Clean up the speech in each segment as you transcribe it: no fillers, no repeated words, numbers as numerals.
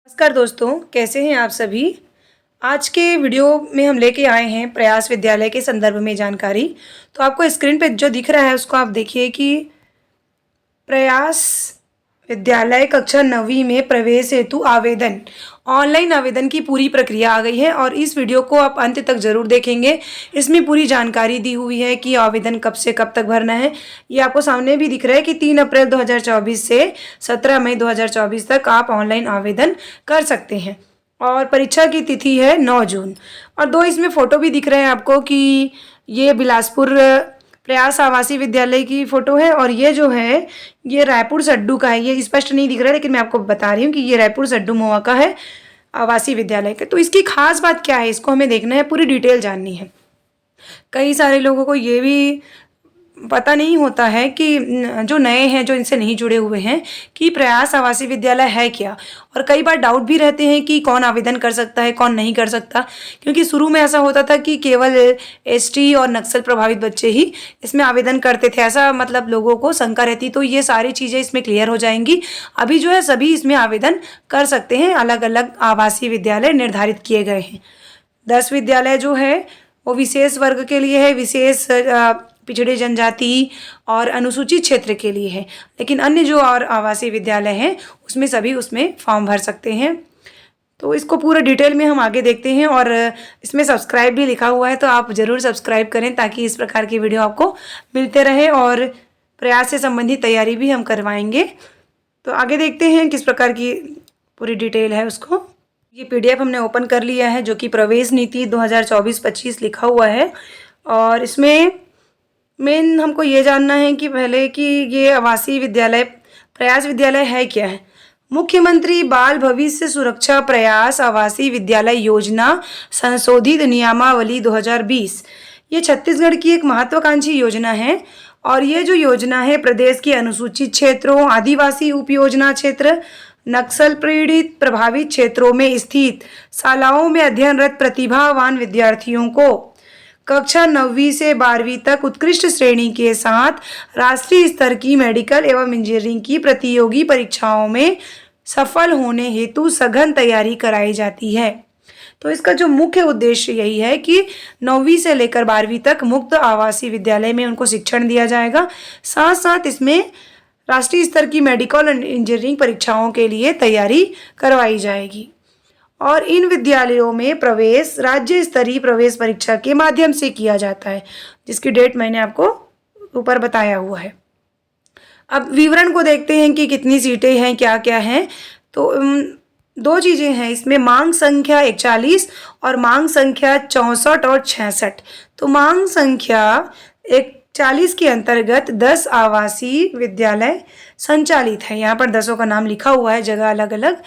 नमस्कार दोस्तों, कैसे हैं आप सभी। आज के वीडियो में हम लेके आए हैं प्रयास विद्यालय के संदर्भ में जानकारी। तो आपको स्क्रीन पे जो दिख रहा है उसको आप देखिए कि प्रयास विद्यालय कक्षा 9वीं में प्रवेश हेतु आवेदन, ऑनलाइन आवेदन की पूरी प्रक्रिया आ गई है और इस वीडियो को आप अंत तक ज़रूर देखेंगे। इसमें पूरी जानकारी दी हुई है कि आवेदन कब से कब तक भरना है। ये आपको सामने भी दिख रहा है कि 3 अप्रैल 2024 से 17 मई 2024 तक आप ऑनलाइन आवेदन कर सकते हैं और परीक्षा की तिथि है 9 जून। और दो इसमें फ़ोटो भी दिख रहे हैं आपको कि ये बिलासपुर प्रयास आवासीय विद्यालय की फ़ोटो है और ये जो है ये रायपुर सड्डू का है। ये स्पष्ट नहीं दिख रहा है लेकिन मैं आपको बता रही हूँ कि ये रायपुर सड्डू मोआ का है, आवासीय विद्यालय का। तो इसकी खास बात क्या है, इसको हमें देखना है, पूरी डिटेल जाननी है। कई सारे लोगों को ये भी पता नहीं होता है कि जो नए हैं, जो इनसे नहीं जुड़े हुए हैं, कि प्रयास आवासीय विद्यालय है क्या। और कई बार डाउट भी रहते हैं कि कौन आवेदन कर सकता है, कौन नहीं कर सकता, क्योंकि शुरू में ऐसा होता था कि केवल एसटी और नक्सल प्रभावित बच्चे ही इसमें आवेदन करते थे, ऐसा मतलब लोगों को शंका रहती। तो ये सारी चीज़ें इसमें क्लियर हो जाएंगी। अभी जो है सभी इसमें आवेदन कर सकते हैं। अलग अलग आवासीय विद्यालय निर्धारित किए गए हैं। 10 विद्यालय जो है वो विशेष वर्ग के लिए है, विशेष पिछड़े जनजाति और अनुसूचित क्षेत्र के लिए है। लेकिन अन्य जो और आवासीय विद्यालय हैं उसमें सभी उसमें फॉर्म भर सकते हैं। तो इसको पूरा डिटेल में हम आगे देखते हैं और इसमें सब्सक्राइब भी लिखा हुआ है, तो आप ज़रूर सब्सक्राइब करें ताकि इस प्रकार की वीडियो आपको मिलते रहे और प्रयास से संबंधित तैयारी भी हम करवाएंगे। तो आगे देखते हैं किस प्रकार की पूरी डिटेल है उसको। ये PDF हमने ओपन कर लिया है जो कि प्रवेश नीति 2024-25 लिखा हुआ है। और इसमें मेन हमको ये जानना है कि पहले कि ये आवासीय विद्यालय प्रयास विद्यालय है क्या है। मुख्यमंत्री बाल भविष्य सुरक्षा प्रयास आवासीय विद्यालय योजना संशोधित नियमावली 2020, ये छत्तीसगढ़ की एक महत्वाकांक्षी योजना है। और ये जो योजना है प्रदेश के अनुसूचित क्षेत्रों, आदिवासी उपयोजना क्षेत्र, नक्सल पीड़ित प्रभावित क्षेत्रों में स्थित शालाओं में अध्ययनरत प्रतिभावान विद्यार्थियों को कक्षा 9वीं से 12वीं तक उत्कृष्ट श्रेणी के साथ राष्ट्रीय स्तर की मेडिकल एवं इंजीनियरिंग की प्रतियोगी परीक्षाओं में सफल होने हेतु सघन तैयारी कराई जाती है। तो इसका जो मुख्य उद्देश्य यही है कि 9वीं से लेकर 12वीं तक मुक्त आवासीय विद्यालय में उनको शिक्षण दिया जाएगा, साथ साथ इसमें राष्ट्रीय स्तर की मेडिकल और इंजीनियरिंग परीक्षाओं के लिए तैयारी करवाई जाएगी। और इन विद्यालयों में प्रवेश राज्य स्तरीय प्रवेश परीक्षा के माध्यम से किया जाता है, जिसकी डेट मैंने आपको ऊपर बताया हुआ है। अब विवरण को देखते हैं कि कितनी सीटें हैं, क्या क्या हैं। तो दो चीज़ें हैं इसमें, मांग संख्या 41 और मांग संख्या 64 और 66। तो मांग संख्या 41 के अंतर्गत 10 आवासीय विद्यालय संचालित है। यहाँ पर 10 का नाम लिखा हुआ है, जगह अलग अलग।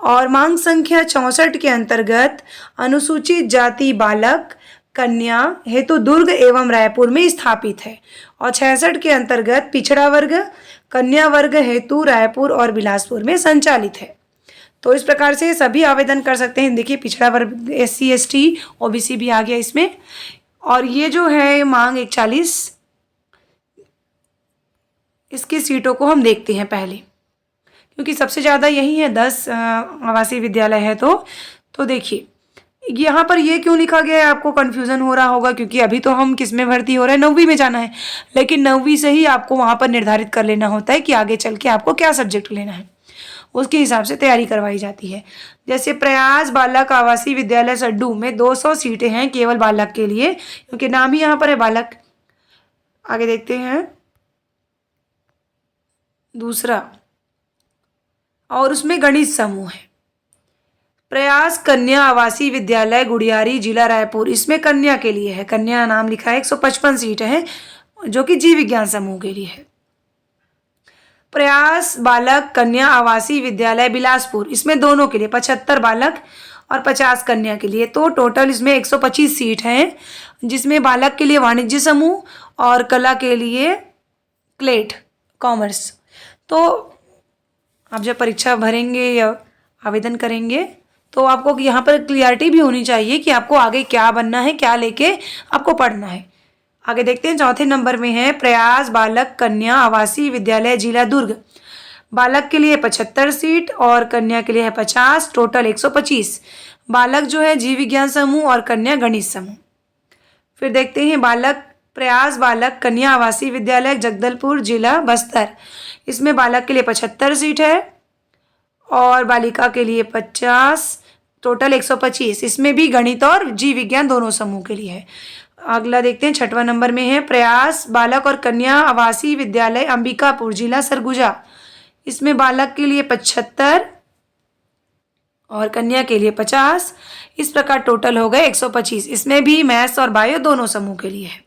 और मांग संख्या 64 के अंतर्गत अनुसूचित जाति बालक कन्या हेतु दुर्ग एवं रायपुर में स्थापित है। और 66 के अंतर्गत पिछड़ा वर्ग कन्या वर्ग हेतु रायपुर और बिलासपुर में संचालित है। तो इस प्रकार से सभी आवेदन कर सकते हैं। देखिए पिछड़ा वर्ग SC ST OBC भी आ गया इसमें। और ये जो है मांग 41, इसकी सीटों को हम देखते हैं पहले, क्योंकि सबसे ज़्यादा यही है, 10 आवासीय विद्यालय है। तो देखिए यहाँ पर ये क्यों लिखा गया है, आपको कन्फ्यूज़न हो रहा होगा, क्योंकि अभी तो हम किस में भर्ती हो रहे हैं, 9वीं में जाना है। लेकिन 9वीं से ही आपको वहाँ पर निर्धारित कर लेना होता है कि आगे चल के आपको क्या सब्जेक्ट लेना है, उसके हिसाब से तैयारी करवाई जाती है। जैसे प्रयास बालक आवासीय विद्यालय सड्डू में 200 सीटें हैं केवल बालक के लिए, क्योंकि नाम ही यहाँ पर है बालक। आगे देखते हैं दूसरा, और उसमें गणित समूह है। प्रयास कन्या आवासीय विद्यालय गुड़ियारी जिला रायपुर, इसमें कन्या के लिए है, कन्या नाम लिखा है। 155 सीटें हैं जो कि जीव विज्ञान समूह के लिए है। प्रयास बालक कन्या आवासीय विद्यालय बिलासपुर, इसमें दोनों के लिए 75 बालक और 50 कन्या के लिए। तो टोटल इसमें 125 सीट हैं, जिसमें बालक के लिए वाणिज्य समूह और कला के लिए क्लेट कॉमर्स। तो आप जब परीक्षा भरेंगे या आवेदन करेंगे तो आपको यहाँ पर क्लियरिटी भी होनी चाहिए कि आपको आगे क्या बनना है, क्या लेके आपको पढ़ना है। आगे देखते हैं, चौथे नंबर में है प्रयास बालक कन्या आवासीय विद्यालय जिला दुर्ग। बालक के लिए 75 सीट और कन्या के लिए है 50, टोटल 125। बालक जो है जीव विज्ञान समूह और कन्या गणित समूह। फिर देखते हैं बालक प्रयास बालक कन्या आवासीय विद्यालय जगदलपुर जिला बस्तर। इसमें बालक के लिए 75 सीट है और बालिका के लिए 50, टोटल 125। इसमें भी गणित और जीव विज्ञान दोनों समूह के लिए है। अगला देखते हैं 6वां नंबर में है प्रयास बालक और कन्या आवासीय विद्यालय अंबिकापुर जिला सरगुजा। इसमें बालक के लिए 75 और कन्या के लिए 50। इस प्रकार टोटल हो गए 125। इसमें भी मैथ्स और बायो दोनों समूह के लिए है।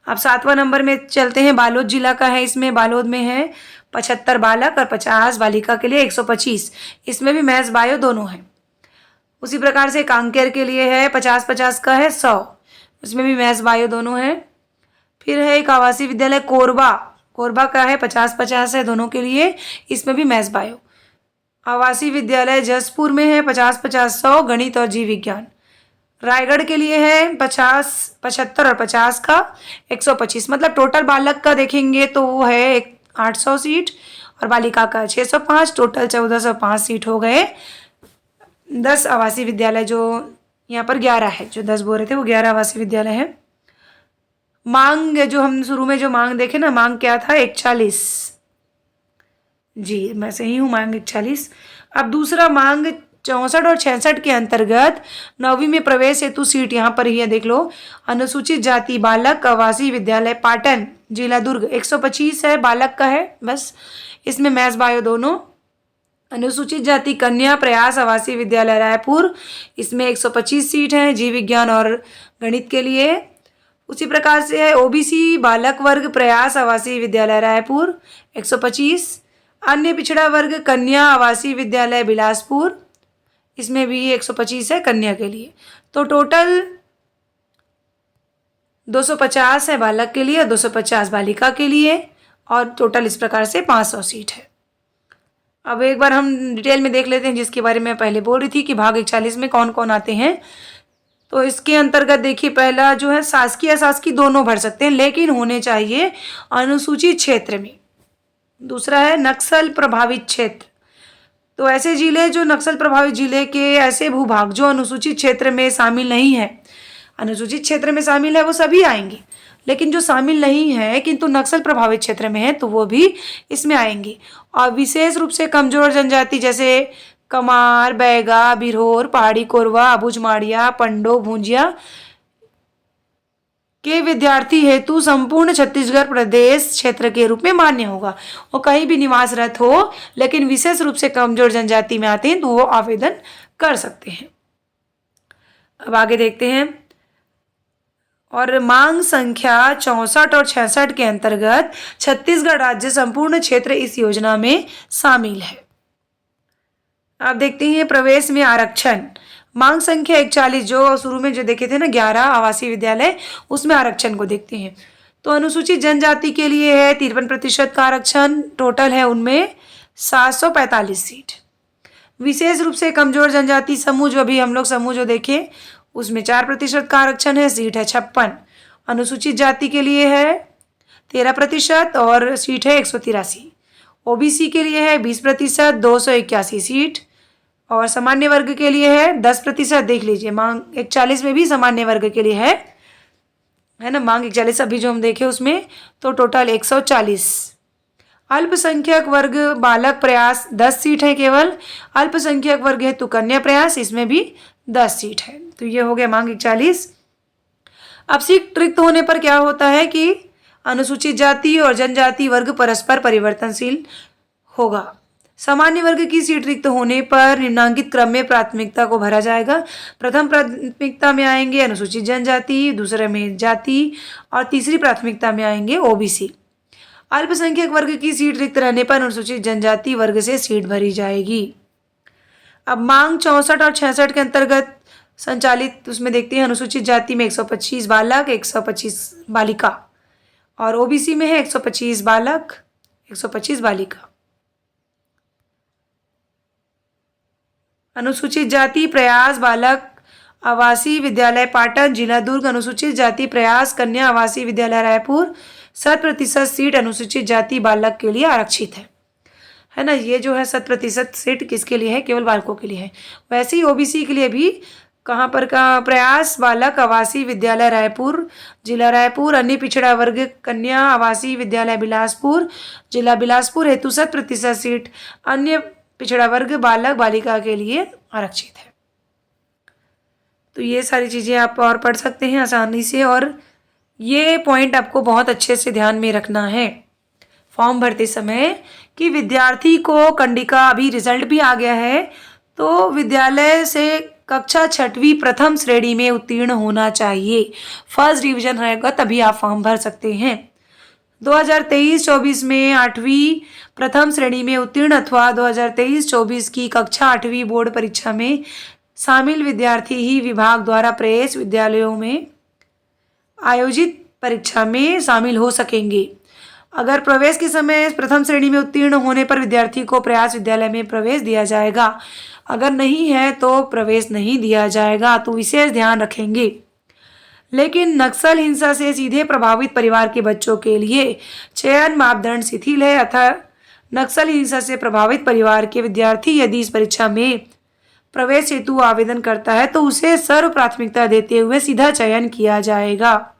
अब 7वां नंबर में चलते हैं, बालोद जिला का है। इसमें बालोद में है 75 बालक और 50 बालिका के लिए 125। इसमें भी मैथ्स बायो दोनों है। उसी प्रकार से कांकेर के लिए है 50-50 का है 100। इसमें भी मैथ्स बायो दोनों है। फिर है एक आवासीय विद्यालय कोरबा, कोरबा का है 50-50 है दोनों के लिए। इसमें भी मैथ्स बायो। आवासीय विद्यालय जसपुर में है 50-50-100 गणित और जीव विज्ञान। रायगढ़ के लिए है 50-75 और 50 का 125। मतलब टोटल बालक का देखेंगे तो वो है 800 सीट और बालिका का 605, टोटल 1405 सीट हो गए। 10 आवासीय विद्यालय, जो यहाँ पर 11 है, जो 10 बोल रहे थे वो 11 आवासीय विद्यालय है। मांग जो हम शुरू में जो मांग देखे ना, मांग क्या था 41। जी मैं सही हूँ, मांग 41। अब दूसरा मांग 64 और 66 के अंतर्गत 9वीं में प्रवेश हेतु सीट यहाँ पर ही है, देख लो। अनुसूचित जाति बालक आवासीय विद्यालय पाटन जिला दुर्ग 125 है, बालक का है बस। इसमें मैथ्स बायो दोनों। अनुसूचित जाति कन्या प्रयास आवासीय विद्यालय रायपुर। इसमें 125 सीट है जीव विज्ञान और गणित के लिए। उसी प्रकार से है ओबीसी बालक वर्ग प्रयास आवासीय विद्यालय रायपुर 125। अन्य पिछड़ा वर्ग कन्या आवासीय विद्यालय बिलासपुर। इसमें भी 125 है कन्या के लिए। तो टोटल 250 है बालक के लिए और 250 बालिका के लिए, और टोटल इस प्रकार से 500 सीट है। अब एक बार हम डिटेल में देख लेते हैं, जिसके बारे में पहले बोल रही थी कि भाग 41 में कौन कौन आते हैं। तो इसके अंतर्गत देखिए, पहला जो है शासकीय अशासकीय दोनों भर सकते हैं, लेकिन होने चाहिए अनुसूचित क्षेत्र में। दूसरा है नक्सल प्रभावित क्षेत्र। तो ऐसे जिले जो नक्सल प्रभावित जिले के ऐसे भूभाग जो अनुसूचित क्षेत्र में शामिल नहीं है, अनुसूचित क्षेत्र में शामिल है वो सभी आएंगे, लेकिन जो शामिल नहीं है किंतु नक्सल प्रभावित क्षेत्र में है तो वो भी इसमें आएंगे। और विशेष रूप से कमजोर जनजाति जैसे कमार, बैगा, बिरहोर, पहाड़ी कोरवा, अबुझमाड़िया, पंडो, भूंजिया के विद्यार्थी हेतु संपूर्ण छत्तीसगढ़ प्रदेश क्षेत्र के रूप में मान्य होगा। वो कहीं भी निवासरत हो, लेकिन विशेष रूप से कमजोर जनजाति में आते हैं तो वो आवेदन कर सकते हैं। अब आगे देखते हैं। और मांग संख्या 64 और 66 के अंतर्गत छत्तीसगढ़ राज्य संपूर्ण क्षेत्र इस योजना में शामिल है। अब देखते हैं प्रवेश में आरक्षण। मांग संख्या 41 जो शुरू में जो देखे थे ना 11 आवासीय विद्यालय, उसमें आरक्षण को देखते हैं। तो अनुसूचित जनजाति के लिए है 53% का आरक्षण, टोटल है उनमें 745 सीट। विशेष रूप से कमजोर जनजाति समूह जो अभी हम लोग समूह जो देखे उसमें 4% का आरक्षण है, सीट है 56। अनुसूचित जाति के लिए है 13% और सीट है 183। ओबीसी के लिए है 20%, 281 सीट। और सामान्य वर्ग के लिए है 10%। देख लीजिए मांग 41 में भी सामान्य वर्ग के लिए है ना, मांग 41 अभी जो हम देखे उसमें, तो टोटल 140। अल्पसंख्यक वर्ग बालक प्रयास 10 सीट है केवल। अल्पसंख्यक वर्ग है तो कन्या प्रयास, इसमें भी 10 सीट है। तो ये हो गया मांग 41। अब सीट रिक्त होने पर क्या होता है कि अनुसूचित जाति और जनजाति वर्ग परस्पर परिवर्तनशील होगा। सामान्य वर्ग की सीट रिक्त होने पर निम्नांकित क्रम में प्राथमिकता को भरा जाएगा। प्रथम प्राथमिकता में आएंगे अनुसूचित जनजाति, दूसरे में जाति और तीसरी प्राथमिकता में आएंगे ओबीसी। अल्पसंख्यक वर्ग की सीट रिक्त रहने पर अनुसूचित जनजाति वर्ग से सीट भरी जाएगी। अब मांग 64 और 66 के अंतर्गत संचालित उसमें देखते हैं अनुसूचित जाति में 125 बालक 125 बालिका, और ओबीसी में है 125 बालक 125 बालिका। अनुसूचित जाति प्रयास बालक आवासीय विद्यालय पाटन जिला दुर्ग। अनुसूचित जाति प्रयास कन्या आवासीय विद्यालय रायपुर। 100% सीट अनुसूचित जाति बालक के लिए आरक्षित है है ना। ये जो है 100% सीट किसके लिए है, केवल बालकों के लिए है। वैसे ही ओबीसी के लिए भी कहाँ पर का प्रयास बालक आवासीय विद्यालय रायपुर, जिला रायपुर, अन्य पिछड़ा वर्ग कन्या आवासीय विद्यालय बिलासपुर, जिला बिलासपुर हेतु 100% सीट अन्य पिछड़ा वर्ग बालक बालिका के लिए आरक्षित है। तो ये सारी चीज़ें आप और पढ़ सकते हैं आसानी से, और ये पॉइंट आपको बहुत अच्छे से ध्यान में रखना है फॉर्म भरते समय कि विद्यार्थी को कंडिका, अभी रिजल्ट भी आ गया है, तो विद्यालय से कक्षा 6वीं प्रथम श्रेणी में उत्तीर्ण होना चाहिए। फर्स्ट डिवीजन रहेगा तभी आप फॉर्म भर सकते हैं। 2023-24 में 8वीं प्रथम श्रेणी में उत्तीर्ण अथवा 2023-24 की कक्षा 8वीं बोर्ड परीक्षा में शामिल विद्यार्थी ही विभाग द्वारा प्रवेश विद्यालयों में आयोजित परीक्षा में शामिल हो सकेंगे। अगर प्रवेश के समय प्रथम श्रेणी में उत्तीर्ण होने पर विद्यार्थी को प्रयास विद्यालय में प्रवेश दिया जाएगा, अगर नहीं है तो प्रवेश नहीं दिया जाएगा। तो विशेष ध्यान रखेंगे। लेकिन नक्सल हिंसा से सीधे प्रभावित परिवार के बच्चों के लिए चयन मापदंड शिथिल है, अतः नक्सल हिंसा से प्रभावित परिवार के विद्यार्थी यदि इस परीक्षा में प्रवेश हेतु आवेदन करता है तो उसे सर्व प्राथमिकता देते हुए सीधा चयन किया जाएगा।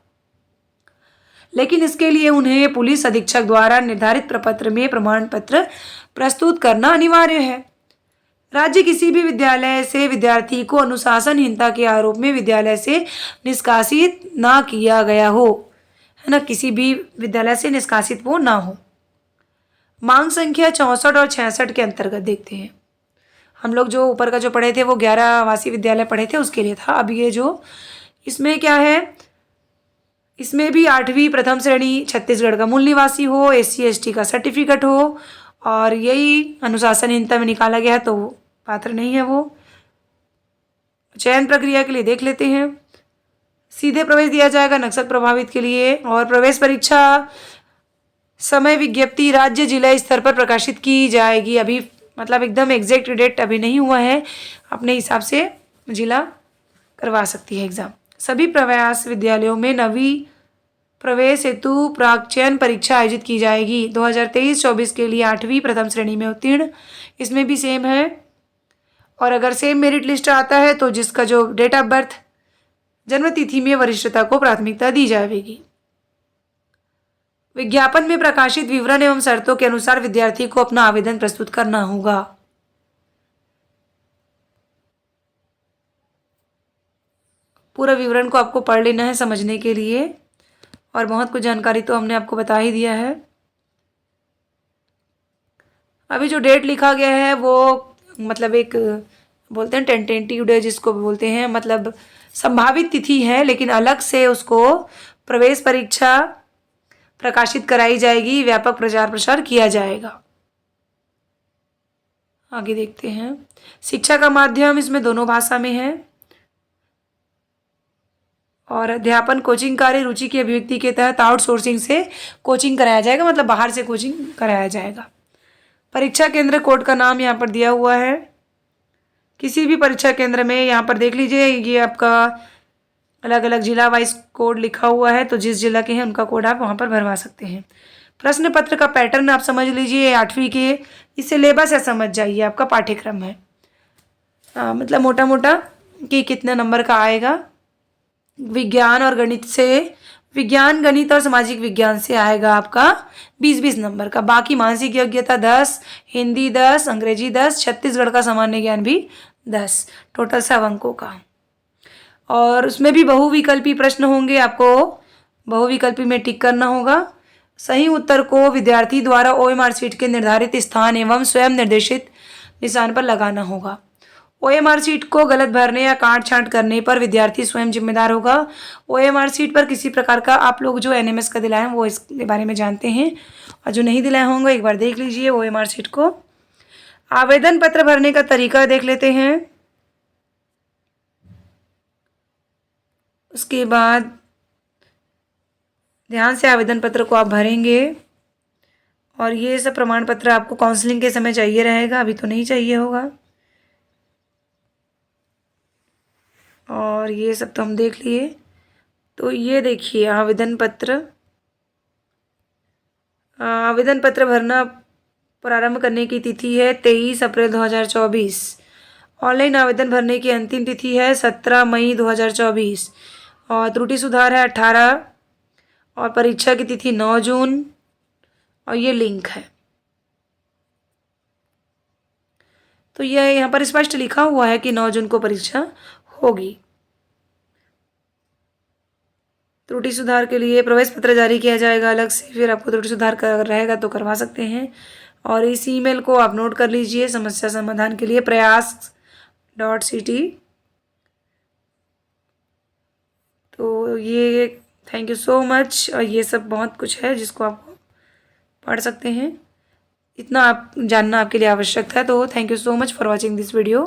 लेकिन इसके लिए उन्हें पुलिस अधीक्षक द्वारा निर्धारित प्रपत्र में प्रमाण पत्र प्रस्तुत करना अनिवार्य है। राज्य किसी भी विद्यालय से विद्यार्थी को अनुशासनहीनता के आरोप में विद्यालय से निष्कासित ना किया गया हो, है ना, किसी भी विद्यालय से निष्कासित वो ना हो। मांग संख्या 64 और 66 के अंतर्गत देखते हैं। हम लोग जो ऊपर का जो पढ़े थे वो 11 आवासीय विद्यालय पढ़े थे, उसके लिए था। अब ये जो इसमें क्या है, इसमें भी 8वीं प्रथम श्रेणी छत्तीसगढ़ का मूल निवासी हो, SC/ST का सर्टिफिकेट हो, और यही अनुशासनहीनता में निकाला गया है तो पात्र नहीं है वो। चयन प्रक्रिया के लिए देख लेते हैं। सीधे प्रवेश दिया जाएगा नक्सल प्रभावित के लिए, और प्रवेश परीक्षा समय विज्ञप्ति राज्य जिला स्तर पर प्रकाशित की जाएगी। अभी मतलब एकदम एग्जैक्ट डेट अभी नहीं हुआ है, अपने हिसाब से जिला करवा सकती है एग्ज़ाम। सभी प्रयास विद्यालयों में नवी प्रवेश हेतु प्राक चयन परीक्षा आयोजित की जाएगी। 2023-24 के लिए 8वीं प्रथम श्रेणी में उत्तीर्ण, इसमें भी सेम है। और अगर सेम मेरिट लिस्ट आता है तो जिसका जो डेट ऑफ बर्थ जन्म तिथि में वरिष्ठता को प्राथमिकता दी जाएगी। विज्ञापन में प्रकाशित विवरण एवं शर्तों के अनुसार विद्यार्थी को अपना आवेदन प्रस्तुत करना होगा। पूरा विवरण को आपको पढ़ लेना है समझने के लिए, और बहुत कुछ जानकारी तो हमने आपको बता ही दिया है। अभी जो डेट लिखा गया है वो मतलब एक बोलते हैं टेंटेटिव डे जिसको बोलते हैं, मतलब संभावित तिथि है, लेकिन अलग से उसको प्रवेश परीक्षा प्रकाशित कराई जाएगी, व्यापक प्रचार प्रसार किया जाएगा। आगे देखते हैं। शिक्षा का माध्यम इसमें दोनों भाषा में है, और अध्यापन कोचिंग कार्य रुचि की अभिव्यक्ति के तहत आउटसोर्सिंग से कोचिंग कराया जाएगा, मतलब बाहर से कोचिंग कराया जाएगा। परीक्षा केंद्र कोड का नाम यहाँ पर दिया हुआ है। किसी भी परीक्षा केंद्र में यहाँ पर देख लीजिए, ये आपका अलग अलग जिला वाइज कोड लिखा हुआ है, तो जिस जिला के हैं उनका कोड आप वहाँ पर भरवा सकते हैं। प्रश्न पत्र का पैटर्न आप समझ लीजिए, 8वीं के इस सिलेबस है, समझ जाइए आपका पाठ्यक्रम है। मतलब मोटा मोटा कि कितने नंबर का आएगा। विज्ञान और गणित से, विज्ञान गणित और सामाजिक विज्ञान से आएगा आपका 20-20 नंबर का। बाकी मानसिक योग्यता 10, हिंदी 10, अंग्रेजी 10, छत्तीसगढ़ का सामान्य ज्ञान भी 10, टोटल 100 अंकों का। और उसमें भी बहुविकल्पी प्रश्न होंगे, आपको बहुविकल्पी में टिक करना होगा। सही उत्तर को विद्यार्थी द्वारा OMR शीट के निर्धारित स्थान एवं स्वयं निर्देशित निशान पर लगाना होगा। OMR शीट को गलत भरने या काट छांट करने पर विद्यार्थी स्वयं जिम्मेदार होगा। OMR शीट पर किसी प्रकार का, आप लोग जो NMS का दिलाए हैं वो इसके बारे में जानते हैं, और जो नहीं दिलाए होंगे एक बार देख लीजिए OMR शीट को। आवेदन पत्र भरने का तरीका देख लेते हैं। उसके बाद ध्यान से आवेदन पत्र को आप भरेंगे, और ये सब प्रमाण पत्र आपको काउंसलिंग के समय चाहिए रहेगा, अभी तो नहीं चाहिए होगा। और ये सब तो हम देख लिए। तो ये देखिए आवेदन पत्र भरना प्रारंभ करने की तिथि है 23 अप्रैल 2024। ऑनलाइन आवेदन भरने की अंतिम तिथि है 17 मई 2024 और त्रुटि सुधार है 18 और परीक्षा की तिथि 9 जून और ये लिंक है। तो यह यहाँ पर स्पष्ट लिखा हुआ है कि 9 जून को परीक्षा होगी। त्रुटि सुधार के लिए प्रवेश पत्र जारी किया जाएगा अलग से, फिर आपको त्रुटि सुधार कर रहेगा तो करवा सकते हैं। और इस ईमेल को आप नोट कर लीजिए समस्या समाधान के लिए प्रयास.ct। तो ये थैंक यू सो मच। और ये सब बहुत कुछ है जिसको आप पढ़ सकते हैं, इतना आप जानना आपके लिए आवश्यक था। तो thank you so much for watching this video.